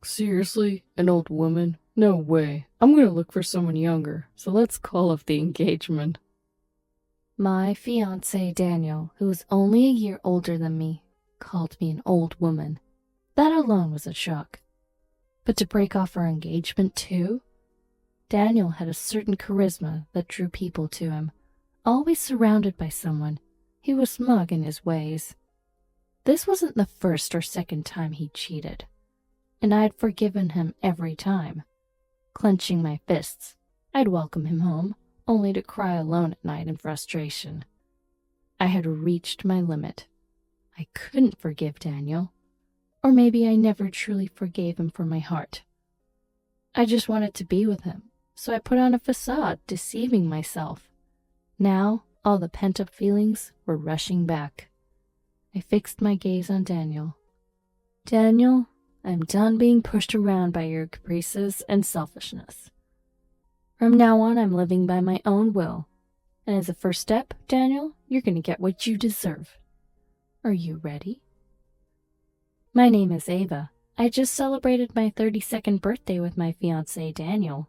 Seriously? An old woman? No way. I'm gonna look for someone younger, so let's call off the engagement. My fiancé Daniel, who was only a year older than me, called me an old woman. That alone was a shock. But to break off our engagement too? Daniel had a certain charisma that drew people to him, always surrounded by someone. He was smug in his ways. This wasn't the first or second time he cheated, and I'd forgiven him every time. Clenching my fists, I'd welcome him home, only to cry alone at night in frustration. I had reached my limit. I couldn't forgive Daniel, or maybe I never truly forgave him from my heart. I just wanted to be with him, so I put on a facade, deceiving myself. Now, all the pent-up feelings were rushing back. I fixed my gaze on Daniel. Daniel, I'm done being pushed around by your caprices and selfishness. From now on, I'm living by my own will. And as a first step, Daniel, you're going to get what you deserve. Are you ready? My name is Ava. I just celebrated my 32nd birthday with my fiancé, Daniel.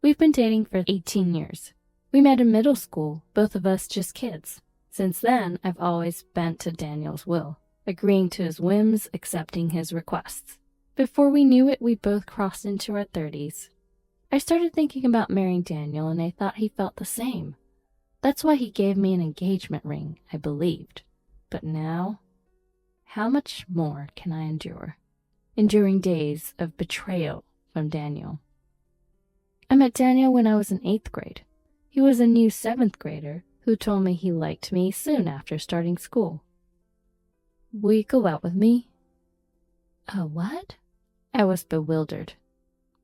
We've been dating for 18 years. We met in middle school, both of us just kids. Since then, I've always bent to Daniel's will, agreeing to his whims, accepting his requests. Before we knew it, we both crossed into our 30s. I started thinking about marrying Daniel, and I thought he felt the same. That's why he gave me an engagement ring, I believed. But now, how much more can I endure? Enduring days of betrayal from Daniel. I met Daniel when I was in 8th grade. He was a new 7th grader who told me he liked me soon after starting school. Will you go out with me? What? I was bewildered.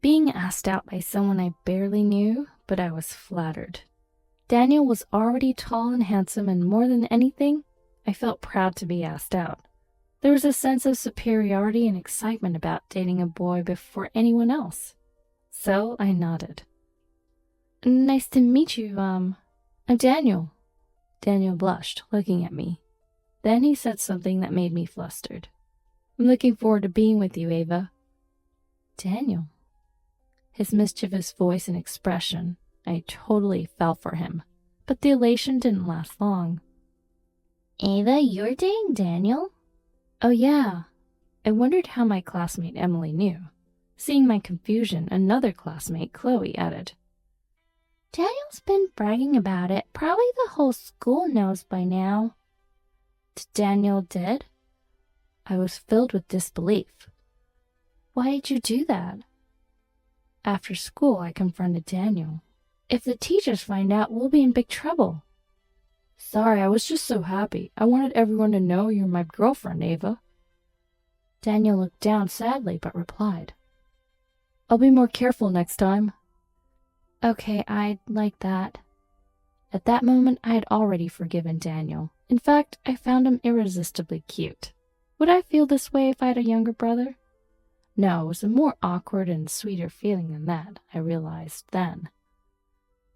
Being asked out by someone I barely knew, but I was flattered. Daniel was already tall and handsome, and more than anything, I felt proud to be asked out. There was a sense of superiority and excitement about dating a boy before anyone else. So I nodded. Nice to meet you, I'm Daniel. Daniel blushed, looking at me. Then he said something that made me flustered. I'm looking forward to being with you, Ava. Daniel. His mischievous voice and expression, I totally fell for him. But the elation didn't last long. Ava, you're dating Daniel? Oh yeah. I wondered how my classmate Emily knew. Seeing my confusion, another classmate, Chloe, added, Daniel's been bragging about it. Probably the whole school knows by now. Daniel did? I was filled with disbelief. Why did you do that? After school, I confronted Daniel. If the teachers find out, we'll be in big trouble. Sorry, I was just so happy. I wanted everyone to know you're my girlfriend, Ava. Daniel looked down sadly, but replied, I'll be more careful next time. Okay, I'd like that. At that moment, I had already forgiven Daniel. In fact, I found him irresistibly cute. Would I feel this way if I had a younger brother? No, it was a more awkward and sweeter feeling than that, I realized then.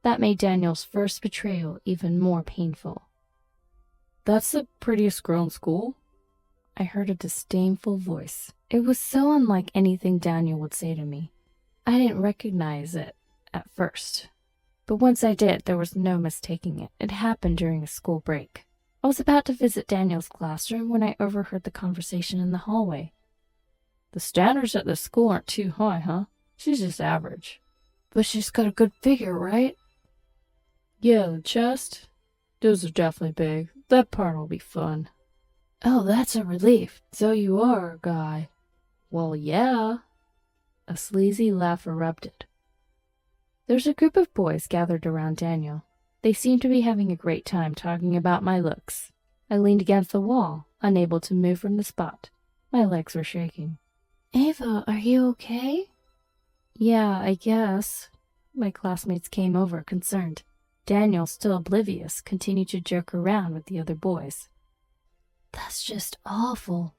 That made Daniel's first betrayal even more painful. That's the prettiest girl in school? I heard a disdainful voice. It was so unlike anything Daniel would say to me. I didn't recognize it at first. But once I did, there was no mistaking it. It happened during a school break. I was about to visit Daniel's classroom when I overheard the conversation in the hallway. The standards at the school aren't too high, huh? She's just average. But she's got a good figure, right? Yeah, the chest? Those are definitely big. That part will be fun. Oh, that's a relief. So you are a guy. Well, yeah. A sleazy laugh erupted. There's a group of boys gathered around Daniel. They seemed to be having a great time talking about my looks. I leaned against the wall, unable to move from the spot. My legs were shaking. Ava, are you okay? Yeah, I guess. My classmates came over, concerned. Daniel, still oblivious, continued to joke around with the other boys. That's just awful.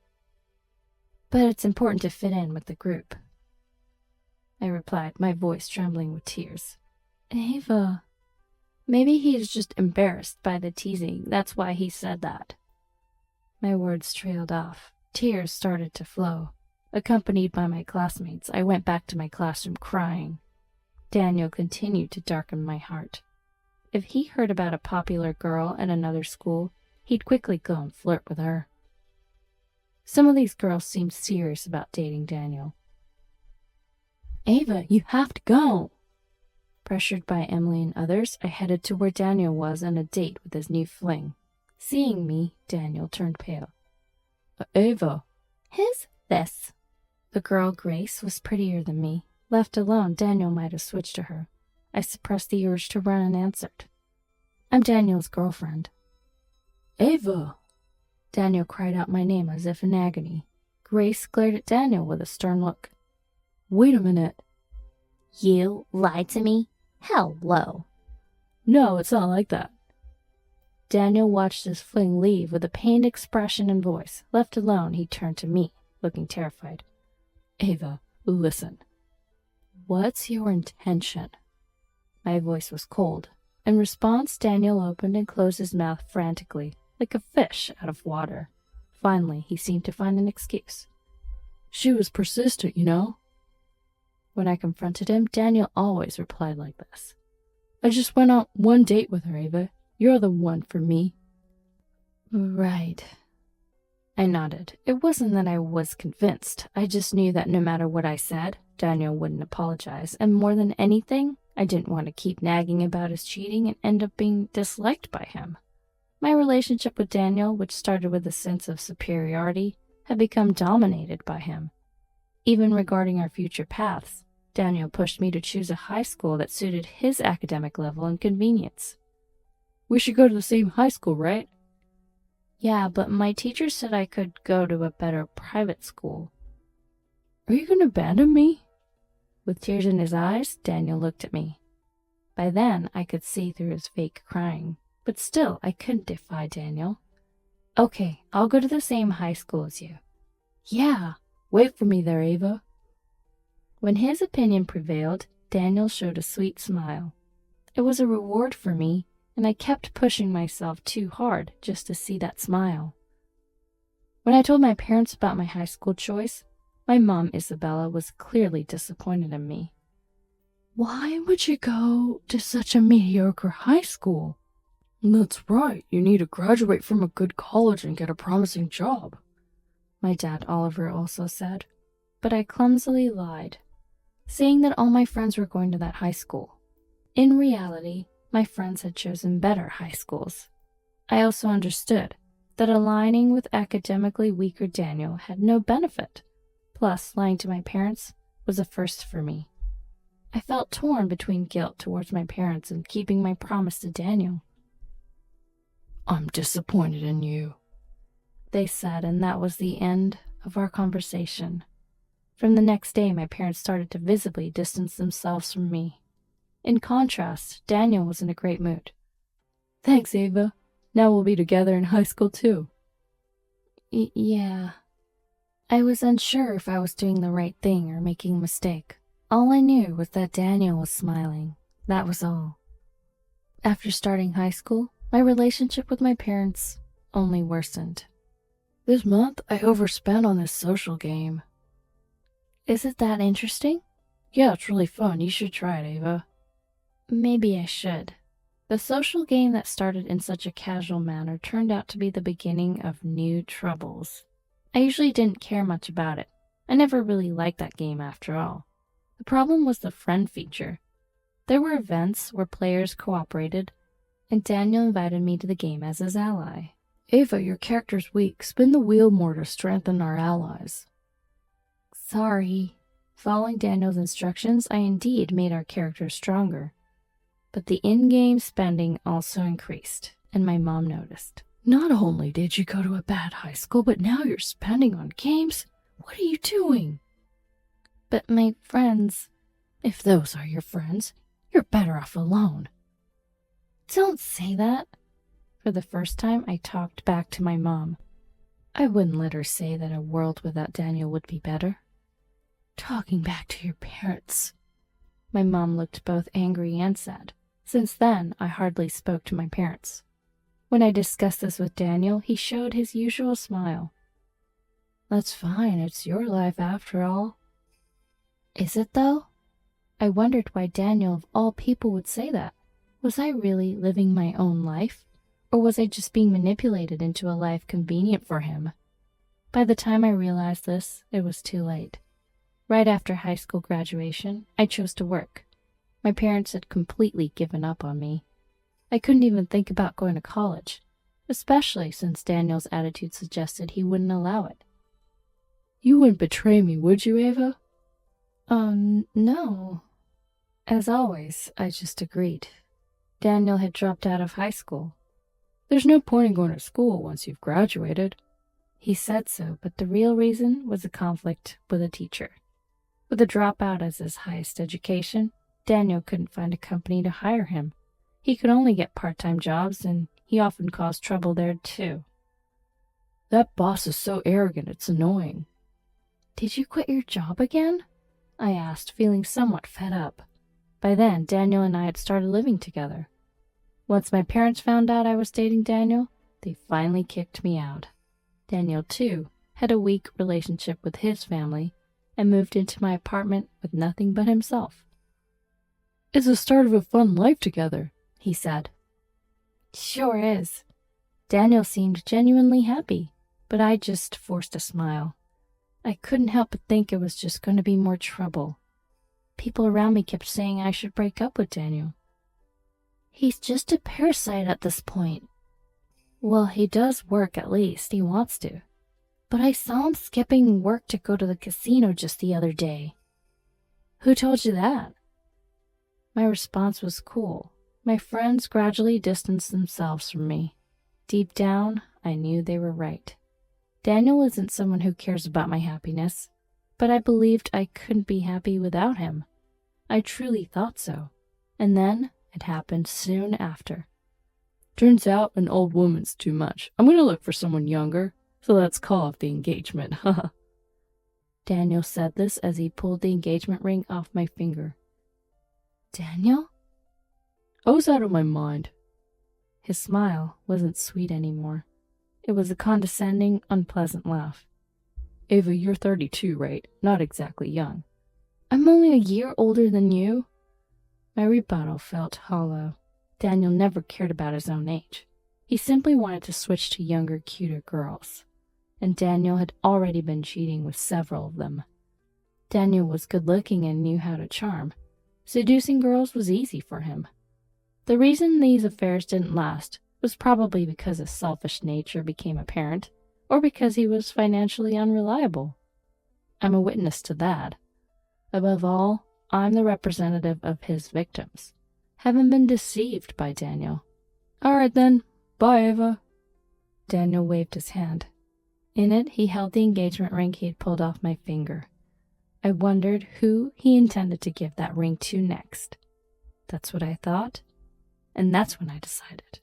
But it's important to fit in with the group, I replied, my voice trembling with tears. Ava. Maybe he's just embarrassed by the teasing. That's why he said that. My words trailed off. Tears started to flow. Accompanied by my classmates, I went back to my classroom crying. Daniel continued to darken my heart. If he heard about a popular girl at another school, he'd quickly go and flirt with her. Some of these girls seemed serious about dating Daniel. "Ava, you have to go!" Pressured by Emily and others, I headed to where Daniel was on a date with his new fling. Seeing me, Daniel turned pale. Ava. "Who's this?" The girl, Grace, was prettier than me. Left alone, Daniel might have switched to her. I suppressed the urge to run and answered. "I'm Daniel's girlfriend." Ava. Daniel cried out my name as if in agony. Grace glared at Daniel with a stern look. Wait a minute. "You lied to me? Hello." No, it's not like that. Daniel watched his fling leave with a pained expression and voice. Left alone, he turned to me, looking terrified. Ava, listen. "What's your intention?" My voice was cold. In response, Daniel opened and closed his mouth frantically, like a fish out of water. Finally, he seemed to find an excuse. She was persistent, you know. When I confronted him, Daniel always replied like this. I just went on one date with her, Ava. You're the one for me. Right. I nodded. It wasn't that I was convinced. I just knew that no matter what I said, Daniel wouldn't apologize. And more than anything, I didn't want to keep nagging about his cheating and end up being disliked by him. My relationship with Daniel, which started with a sense of superiority, had become dominated by him. Even regarding our future paths, Daniel pushed me to choose a high school that suited his academic level and convenience. We should go to the same high school, right? Yeah, but my teacher said I could go to a better private school. Are you going to abandon me? With tears in his eyes, Daniel looked at me. By then, I could see through his fake crying, but still, I couldn't defy Daniel. Okay, I'll go to the same high school as you. Yeah, wait for me there, Ava. When his opinion prevailed, Daniel showed a sweet smile. It was a reward for me, and I kept pushing myself too hard just to see that smile. When I told my parents about my high school choice, my mom, Isabella, was clearly disappointed in me. Why would you go to such a mediocre high school? That's right, you need to graduate from a good college and get a promising job. My dad, Oliver, also said, but I clumsily lied, saying that all my friends were going to that high school. In reality, my friends had chosen better high schools. I also understood that aligning with academically weaker Daniel had no benefit. Plus, lying to my parents was a first for me. I felt torn between guilt towards my parents and keeping my promise to Daniel. I'm disappointed in you, they said, and that was the end of our conversation. From the next day, my parents started to visibly distance themselves from me. In contrast, Daniel was in a great mood. Thanks, Ava. Now we'll be together in high school, too. Yeah. I was unsure if I was doing the right thing or making a mistake. All I knew was that Daniel was smiling. That was all. After starting high school, my relationship with my parents only worsened. This month, I overspent on this social game. Is it that interesting? Yeah, it's really fun. You should try it, Ava. Maybe I should. The social game that started in such a casual manner turned out to be the beginning of new troubles. I usually didn't care much about it. I never really liked that game after all. The problem was the friend feature. There were events where players cooperated, and Daniel invited me to the game as his ally. Ava, your character's weak. Spin the wheel more to strengthen our allies. Sorry. Following Daniel's instructions, I indeed made our characters stronger. But the in-game spending also increased, and my mom noticed. Not only did you go to a bad high school, but now you're spending on games? What are you doing? But my friends... If those are your friends, you're better off alone. Don't say that. For the first time, I talked back to my mom. I wouldn't let her say that a world without Daniel would be better. Talking back to your parents. My mom looked both angry and sad. Since then, I hardly spoke to my parents. When I discussed this with Daniel, he showed his usual smile. That's fine, it's your life after all. Is it though? I wondered why Daniel of all people would say that. Was I really living my own life? Or was I just being manipulated into a life convenient for him? By the time I realized this, it was too late. Right after high school graduation, I chose to work. My parents had completely given up on me. I couldn't even think about going to college, especially since Daniel's attitude suggested he wouldn't allow it. You wouldn't betray me, would you, Ava? No. As always, I just agreed. Daniel had dropped out of high school. There's no point in going to school once you've graduated. He said so, but the real reason was a conflict with a teacher. With a dropout as his highest education, Daniel couldn't find a company to hire him. He could only get part-time jobs, and he often caused trouble there too. That boss is so arrogant, it's annoying. Did you quit your job again? I asked, feeling somewhat fed up. By then, Daniel and I had started living together. Once my parents found out I was dating Daniel, they finally kicked me out. Daniel, too, had a weak relationship with his family and moved into my apartment with nothing but himself. It's the start of a fun life together, he said. Sure is. Daniel seemed genuinely happy, but I just forced a smile. I couldn't help but think it was just going to be more trouble. People around me kept saying I should break up with Daniel. He's just a parasite at this point. Well, he does work at least, he wants to. But I saw him skipping work to go to the casino just the other day. Who told you that? My response was cool. My friends gradually distanced themselves from me. Deep down, I knew they were right. Daniel isn't someone who cares about my happiness, but I believed I couldn't be happy without him. I truly thought so. And then it happened soon after. Turns out an old woman's too much. I'm going to look for someone younger, so let's call off the engagement, haha. Daniel said this as he pulled the engagement ring off my finger. Daniel? I was out of my mind. His smile wasn't sweet anymore. It was a condescending, unpleasant laugh. Ava, you're 32, right? Not exactly young. I'm only a year older than you. My rebuttal felt hollow. Daniel never cared about his own age. He simply wanted to switch to younger, cuter girls. And Daniel had already been cheating with several of them. Daniel was good-looking and knew how to charm. Seducing girls was easy for him. The reason these affairs didn't last was probably because his selfish nature became apparent, or because he was financially unreliable. I'm a witness to that. Above all, I'm the representative of his victims, having been deceived by Daniel. All right then, bye Ava. Daniel waved his hand. In it, he held the engagement ring he had pulled off my finger. I wondered who he intended to give that ring to next. That's what I thought, and that's when I decided.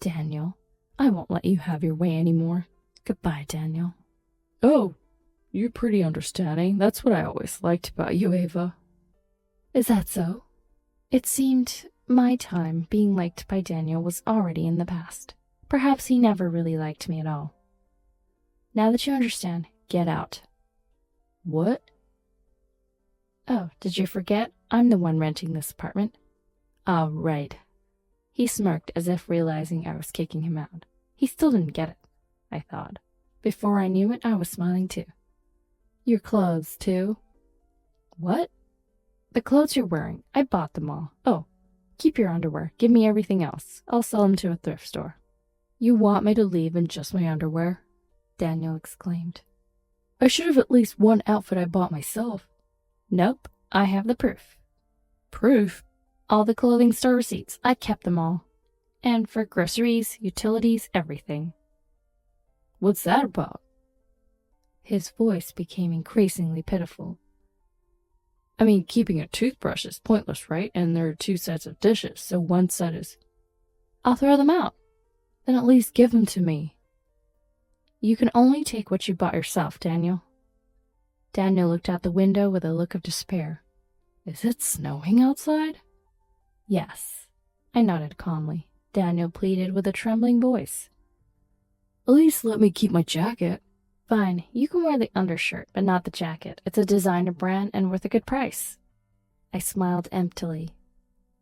Daniel, I won't let you have your way anymore. Goodbye, Daniel. Oh, you're pretty understanding. That's what I always liked about you, Ava. Is that so? It seemed my time being liked by Daniel was already in the past. Perhaps he never really liked me at all. Now that you understand, get out. What? Oh, did you forget? I'm the one renting this apartment. Oh, right. He smirked as if realizing I was kicking him out. He still didn't get it, I thought. Before I knew it, I was smiling too. Your clothes, too? What? The clothes you're wearing. I bought them all. Oh, keep your underwear. Give me everything else. I'll sell them to a thrift store. You want me to leave in just my underwear? Daniel exclaimed. I should have at least one outfit I bought myself. Nope, I have the proof. Proof? All the clothing store receipts. I kept them all. And for groceries, utilities, everything. What's that about? His voice became increasingly pitiful. I mean, keeping a toothbrush is pointless, right? And there are 2 sets of dishes, so one set is... I'll throw them out. Then at least give them to me. You can only take what you bought yourself, Daniel. Daniel looked out the window with a look of despair. Is it snowing outside? Yes. I nodded calmly. Daniel pleaded with a trembling voice. At least let me keep my jacket. Fine, you can wear the undershirt, but not the jacket. It's a designer brand and worth a good price. I smiled emptily.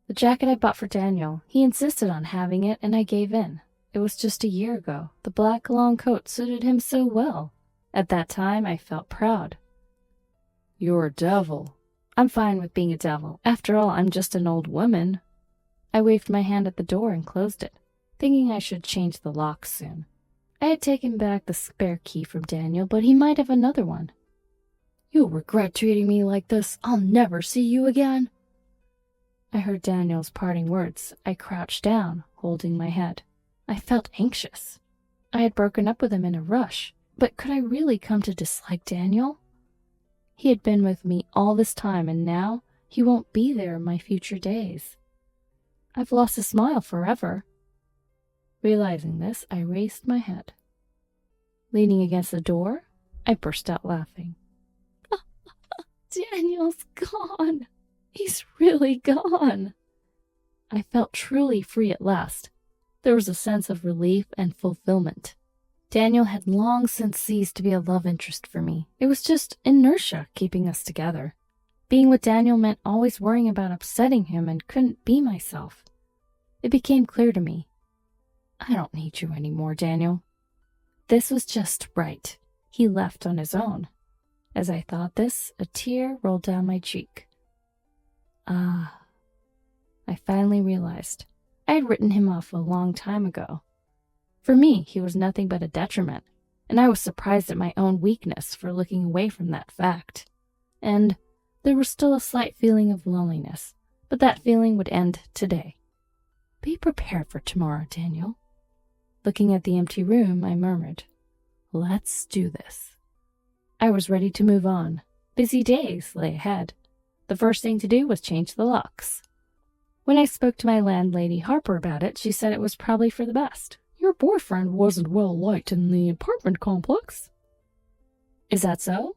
The jacket I bought for Daniel. He insisted on having it, and I gave in. It was just a year ago. The black long coat suited him so well. At that time, I felt proud. You're a devil. I'm fine with being a devil. After all, I'm just an old woman. I waved my hand at the door and closed it, thinking I should change the locks soon. I had taken back the spare key from Daniel, but he might have another one. You'll regret treating me like this. I'll never see you again. I heard Daniel's parting words. I crouched down, holding my head. I felt anxious. I had broken up with him in a rush, but could I really come to dislike Daniel? He had been with me all this time, and now he won't be there in my future days. I've lost a smile forever. Realizing this, I raised my head. Leaning against the door, I burst out laughing. Daniel's gone. He's really gone. I felt truly free at last. There was a sense of relief and fulfillment. Daniel had long since ceased to be a love interest for me. It was just inertia keeping us together. Being with Daniel meant always worrying about upsetting him and couldn't be myself. It became clear to me. I don't need you anymore, Daniel. This was just right. He left on his own. As I thought this, a tear rolled down my cheek. I finally realized I had written him off a long time ago. For me, he was nothing but a detriment, and I was surprised at my own weakness for looking away from that fact. And there was still a slight feeling of loneliness, but that feeling would end today. Be prepared for tomorrow, Daniel. Looking at the empty room, I murmured, "Let's do this." I was ready to move on. Busy days lay ahead. The first thing to do was change the locks. When I spoke to my landlady Harper about it, she said it was probably for the best. Your boyfriend wasn't well liked in the apartment complex. Is that so?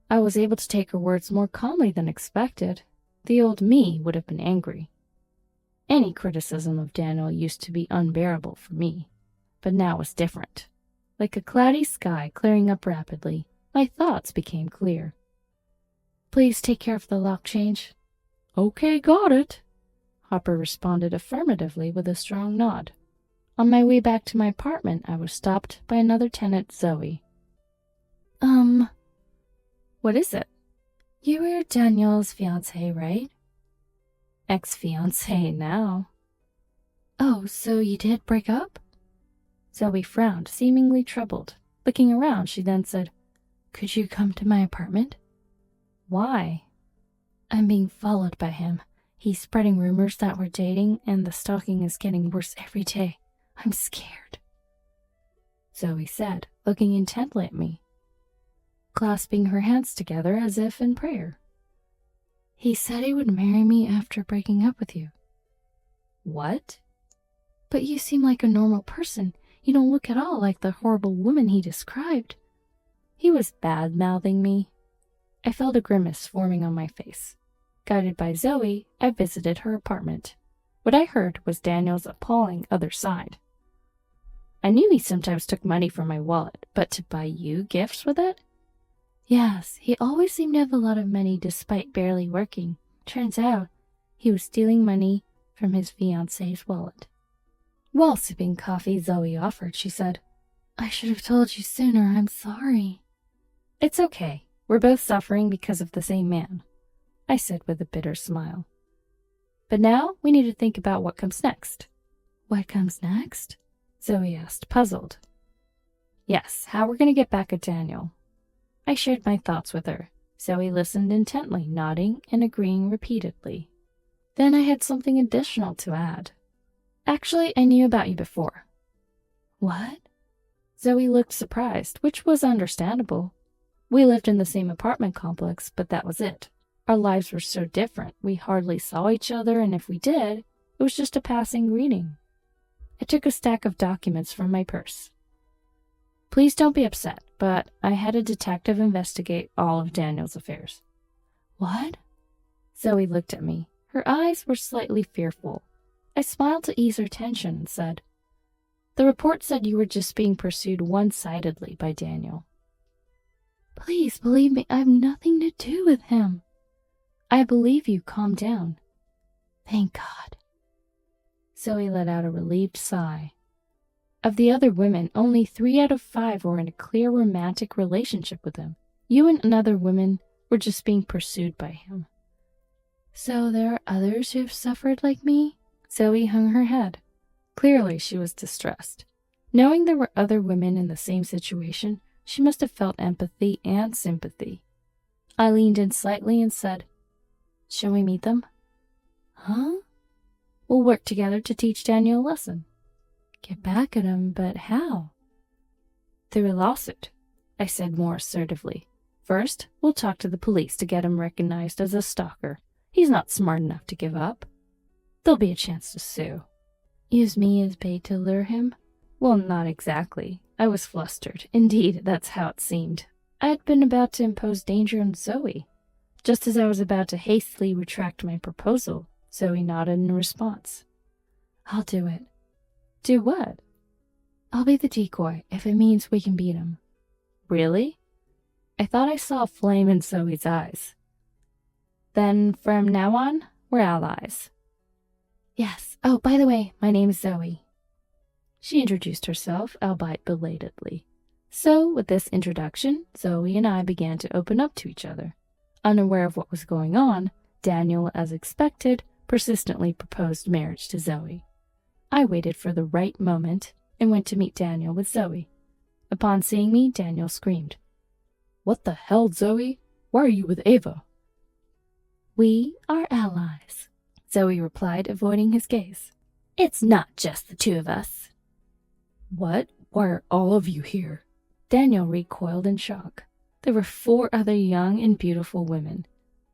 I was able to take her words more calmly than expected. The old me would have been angry. Any criticism of Daniel used to be unbearable for me, but now it was different. Like a cloudy sky clearing up rapidly, my thoughts became clear. Please take care of the lock change. Okay, got it. Harper responded affirmatively with a strong nod. On my way back to my apartment, I was stopped by another tenant, Zoe. What is it? You were Daniel's fiancé, right? Ex-fiancé now. Oh, so you did break up? Zoe frowned, seemingly troubled. Looking around, she then said, "Could you come to my apartment?" Why? I'm being followed by him. He's spreading rumors that we're dating, and the stalking is getting worse every day. I'm scared. Zoe said, looking intently at me, clasping her hands together as if in prayer. He said he would marry me after breaking up with you. What? But you seem like a normal person. You don't look at all like the horrible woman he described. He was bad-mouthing me. I felt a grimace forming on my face. Guided by Zoe, I visited her apartment. What I heard was Daniel's appalling other side. I knew he sometimes took money from my wallet, but to buy you gifts with it? Yes, he always seemed to have a lot of money despite barely working. Turns out, he was stealing money from his fiancée's wallet. While sipping coffee Zoe offered, she said, "I should have told you sooner. I'm sorry." It's okay. We're both suffering because of the same man, I said with a bitter smile. But now we need to think about what comes next. What comes next? Zoe asked, puzzled. Yes, how we're going to get back at Daniel. I shared my thoughts with her. Zoe listened intently, nodding and agreeing repeatedly. Then I had something additional to add. Actually, I knew about you before. What? Zoe looked surprised, which was understandable. We lived in the same apartment complex, but that was it. Our lives were so different, we hardly saw each other, and if we did, it was just a passing greeting. I took a stack of documents from my purse. Please don't be upset, but I had a detective investigate all of Daniel's affairs. What? Zoe looked at me. Her eyes were slightly fearful. I smiled to ease her tension and said, "The report said you were just being pursued one-sidedly by Daniel. Please believe me, I have nothing to do with him. I believe you. Calm down. Thank God. Zoe let out a relieved sigh. Of the other women, only 3 out of 5 were in a clear romantic relationship with him. You and other women were just being pursued by him. So there are others who have suffered like me? Zoe hung her head. Clearly she was distressed. Knowing there were other women in the same situation, she must have felt empathy and sympathy. I leaned in slightly and said, "Shall we meet them?" "Huh?" "We'll work together to teach Daniel a lesson." "Get back at him, but how?" "Through a lawsuit," I said more assertively. "First, we'll talk to the police to get him recognized as a stalker. He's not smart enough to give up. There'll be a chance to sue." "Use me as bait to lure him?" "Well, not exactly." I was flustered. Indeed, that's how it seemed. I had been about to impose danger on Zoe. Just as I was about to hastily retract my proposal, Zoe nodded in response. "I'll do it." "Do what?" "I'll be the decoy, if it means we can beat him." "Really?" I thought I saw a flame in Zoe's eyes. "Then, from now on, we're allies." "Yes. Oh, by the way, my name is Zoe." She introduced herself, albeit belatedly. So, with this introduction, Zoe and I began to open up to each other. Unaware of what was going on, Daniel, as expected, persistently proposed marriage to Zoe. I waited for the right moment and went to meet Daniel with Zoe. Upon seeing me, Daniel screamed, "What the hell, Zoe? Why are you with Ava?" "We are allies," Zoe replied, avoiding his gaze. "It's not just the 2 of us." "What? Why are all of you here?" Daniel recoiled in shock. There were 4 other young and beautiful women.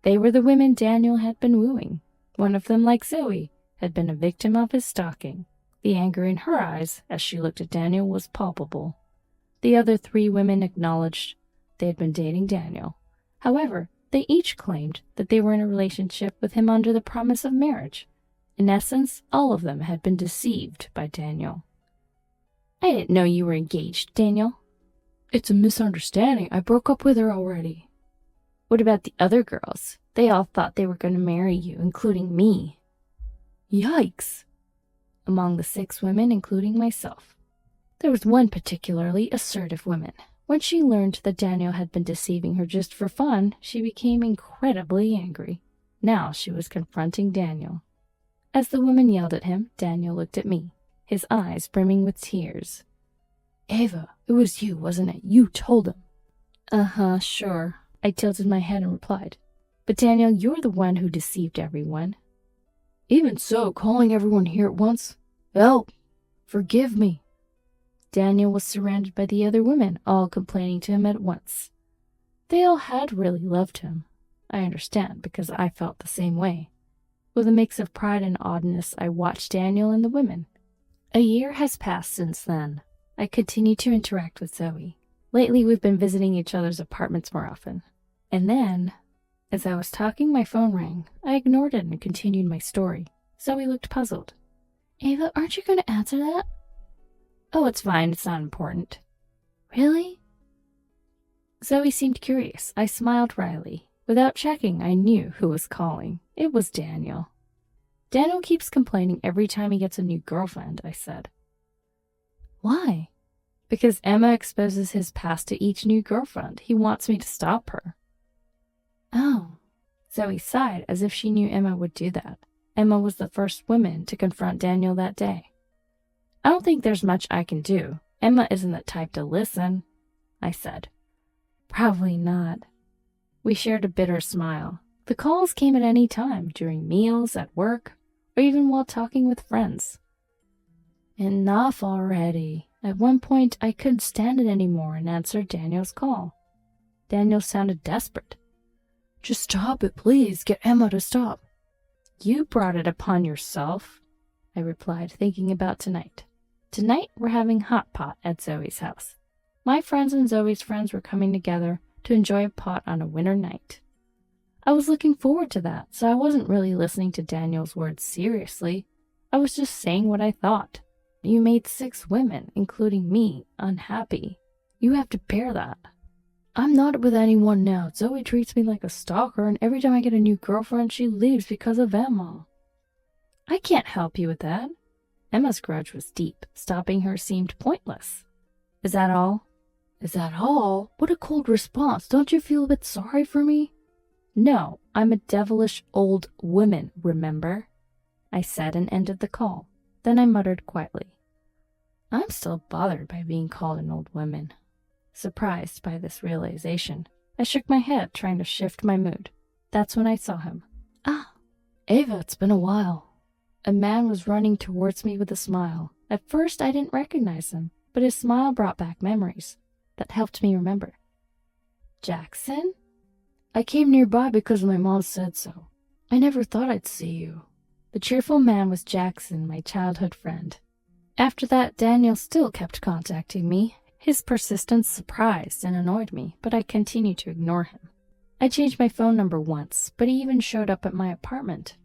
They were the women Daniel had been wooing. One of them, like Zoe, had been a victim of his stalking. The anger in her eyes, as she looked at Daniel, was palpable. The other 3 women acknowledged they had been dating Daniel. However, they each claimed that they were in a relationship with him under the promise of marriage. In essence, all of them had been deceived by Daniel. "I didn't know you were engaged, Daniel." "It's a misunderstanding. I broke up with her already." "What about the other girls? They all thought they were going to marry you, including me." "Yikes." Among the 6 women, including myself, there was one particularly assertive woman. When she learned that Daniel had been deceiving her just for fun, she became incredibly angry. Now she was confronting Daniel. As the woman yelled at him, Daniel looked at me, his eyes brimming with tears. "Ava, it was you, wasn't it? You told him." "Uh-huh, sure." I tilted my head and replied. "But Daniel, you're the one who deceived everyone." "Even so, calling everyone here at once? Help! Forgive me." Daniel was surrounded by the other women, all complaining to him at once. They all had really loved him. I understand, because I felt the same way. With a mix of pride and oddness, I watched Daniel and the women. A year has passed since then. I continue to interact with Zoe. Lately, we've been visiting each other's apartments more often. And then, as I was talking, my phone rang. I ignored it and continued my story. Zoe looked puzzled. "Ava, aren't you going to answer that?" "Oh, it's fine. It's not important." "Really?" Zoe seemed curious. I smiled wryly. Without checking, I knew who was calling. It was Daniel. "Daniel keeps complaining every time he gets a new girlfriend," I said. "Why?" "Because Emma exposes his past to each new girlfriend. He wants me to stop her." "Oh." Zoe sighed as if she knew Emma would do that. Emma was the first woman to confront Daniel that day. "I don't think there's much I can do. Emma isn't the type to listen," I said. "Probably not." We shared a bitter smile. The calls came at any time, during meals, at work, or even while talking with friends. Enough already. At one point, I couldn't stand it anymore and answered Daniel's call. Daniel sounded desperate. "Just stop it, please. Get Emma to stop." "You brought it upon yourself," I replied, thinking about tonight. Tonight, we're having hot pot at Zoe's house. My friends and Zoe's friends were coming together to enjoy a pot on a winter night. I was looking forward to that, so I wasn't really listening to Daniel's words seriously. I was just saying what I thought. You made 6 women, including me, unhappy. You have to bear that. I'm not with anyone now. Zoe treats me like a stalker, and every time I get a new girlfriend, she leaves because of Emma. I can't help you with that. Emma's grudge was deep. Stopping her seemed pointless. Is that all? Is that all? What a cold response. Don't you feel a bit sorry for me? No, I'm a devilish old woman, remember? I said and ended the call. Then I muttered quietly. I'm still bothered by being called an old woman. Surprised by this realization, I shook my head, trying to shift my mood. That's when I saw him. Ah, Ava, it's been a while. A man was running towards me with a smile. At first, I didn't recognize him, but his smile brought back memories that helped me remember. Jackson? I came nearby because my mom said so. I never thought I'd see you. The cheerful man was Jackson, my childhood friend. After that, Daniel still kept contacting me. His persistence surprised and annoyed me, but I continued to ignore him. I changed my phone number once, but he even showed up at my apartment.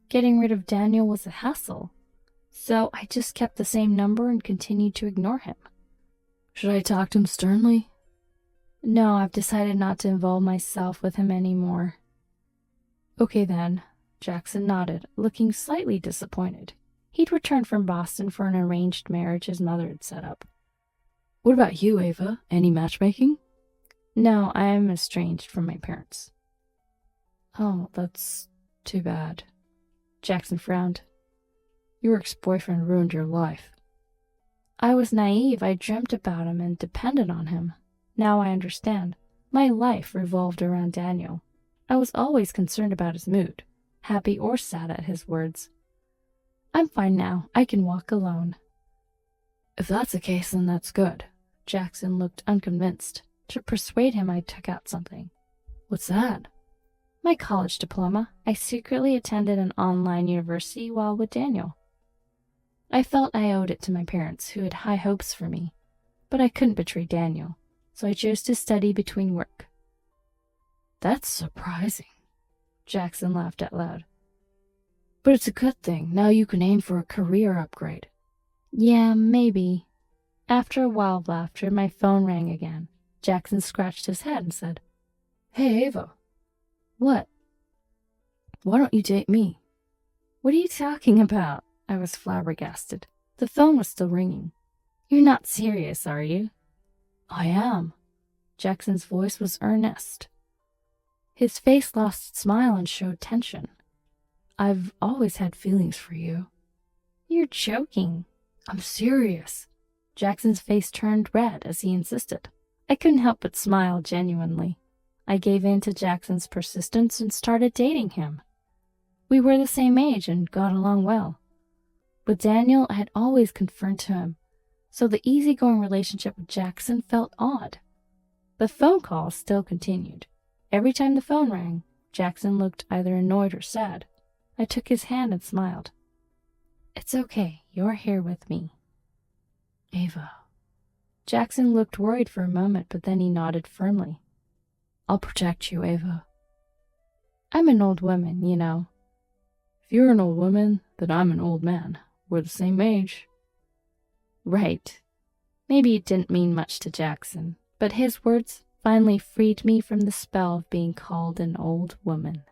Getting rid of Daniel was a hassle, so I just kept the same number and continued to ignore him. Should I talk to him sternly? No, I've decided not to involve myself with him anymore. Okay then, Jackson nodded, looking slightly disappointed. He'd returned from Boston for an arranged marriage his mother had set up. What about you, Ava? Any matchmaking? No, I am estranged from my parents. Oh, that's too bad. Jackson frowned. Your ex-boyfriend ruined your life. I was naive. I dreamt about him and depended on him. Now I understand. My life revolved around Daniel. I was always concerned about his mood, happy or sad at his words. I'm fine now. I can walk alone. If that's the case, then that's good. Jackson looked unconvinced. To persuade him, I took out something. What's that? My college diploma. I secretly attended an online university while with Daniel. I felt I owed it to my parents, who had high hopes for me. But I couldn't betray Daniel, so I chose to study between work. That's surprising. Jackson laughed out loud. But it's a good thing. Now you can aim for a career upgrade. Yeah, maybe. After a while of laughter, my phone rang again. Jackson scratched his head and said, Hey, Ava. What? Why don't you date me? What are you talking about? I was flabbergasted. The phone was still ringing. You're not serious, are you? I am. Jackson's voice was earnest. His face lost its smile and showed tension. I've always had feelings for you. You're joking. I'm serious. Jackson's face turned red as he insisted. I couldn't help but smile genuinely. I gave in to Jackson's persistence and started dating him. We were the same age and got along well. With Daniel, I had always conferred to him, so the easygoing relationship with Jackson felt odd. The phone call still continued. Every time the phone rang, Jackson looked either annoyed or sad. I took his hand and smiled. It's okay, you're here with me. Ava. Jackson looked worried for a moment, but then he nodded firmly. I'll protect you, Ava. I'm an old woman, you know. If you're an old woman, then I'm an old man. We're the same age. Right. Maybe it didn't mean much to Jackson, but his words finally freed me from the spell of being called an old woman.